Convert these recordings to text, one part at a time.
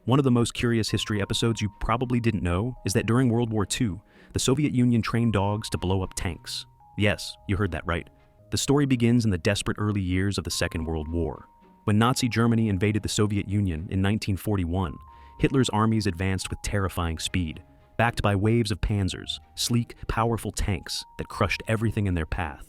One of the most curious history episodes you probably didn't know is that during World War II, the Soviet Union trained dogs to blow up tanks. Yes, you heard that right. The story begins in the desperate early years of the Second World War. When Nazi Germany invaded the Soviet Union in 1941, Hitler's armies advanced with terrifying speed, backed by waves of panzers, sleek, powerful tanks that crushed everything in their path.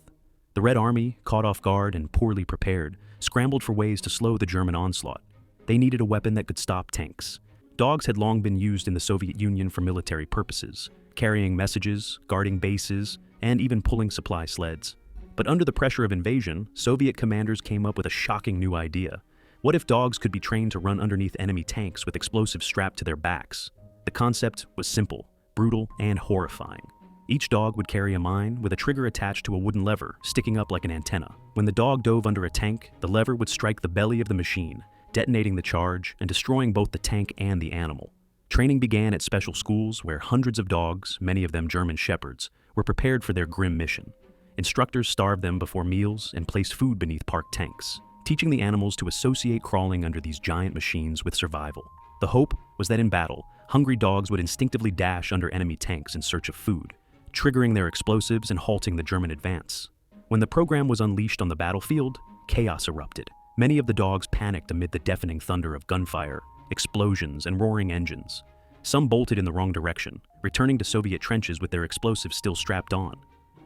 The Red Army, caught off guard and poorly prepared, scrambled for ways to slow the German onslaught. They needed a weapon that could stop tanks. Dogs had long been used in the Soviet Union for military purposes, carrying messages, guarding bases, and even pulling supply sleds. But under the pressure of invasion, Soviet commanders came up with a shocking new idea. What if dogs could be trained to run underneath enemy tanks with explosives strapped to their backs? The concept was simple, brutal, and horrifying. Each dog would carry a mine with a trigger attached to a wooden lever sticking up like an antenna. When the dog dove under a tank, the lever would strike the belly of the machine, detonating the charge and destroying both the tank and the animal. Training began at special schools where hundreds of dogs, many of them German shepherds, were prepared for their grim mission. Instructors starved them before meals and placed food beneath parked tanks, teaching the animals to associate crawling under these giant machines with survival. The hope was that in battle, hungry dogs would instinctively dash under enemy tanks in search of food, triggering their explosives and halting the German advance. When the program was unleashed on the battlefield, chaos erupted. Many of the dogs panicked amid the deafening thunder of gunfire, explosions, and roaring engines. Some bolted in the wrong direction, returning to Soviet trenches with their explosives still strapped on.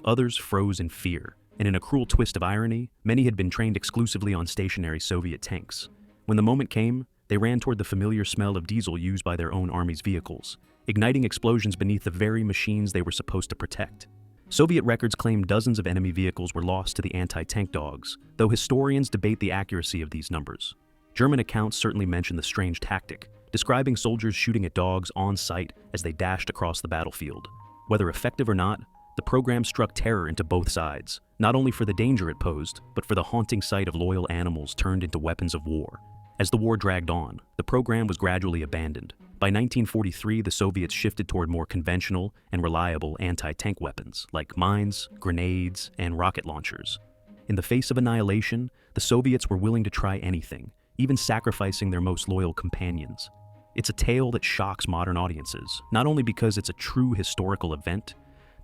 Others froze in fear, and in a cruel twist of irony, many had been trained exclusively on stationary Soviet tanks. When the moment came, they ran toward the familiar smell of diesel used by their own army's vehicles, igniting explosions beneath the very machines they were supposed to protect. Soviet records claim dozens of enemy vehicles were lost to the anti-tank dogs, though historians debate the accuracy of these numbers. German accounts certainly mention the strange tactic, describing soldiers shooting at dogs on sight as they dashed across the battlefield. Whether effective or not, the program struck terror into both sides, not only for the danger it posed, but for the haunting sight of loyal animals turned into weapons of war. As the war dragged on, the program was gradually abandoned. By 1943, the Soviets shifted toward more conventional and reliable anti-tank weapons, like mines, grenades, and rocket launchers. In the face of annihilation, the Soviets were willing to try anything, even sacrificing their most loyal companions. It's a tale that shocks modern audiences, not only because it's a true historical event,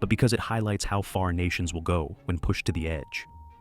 but because it highlights how far nations will go when pushed to the edge.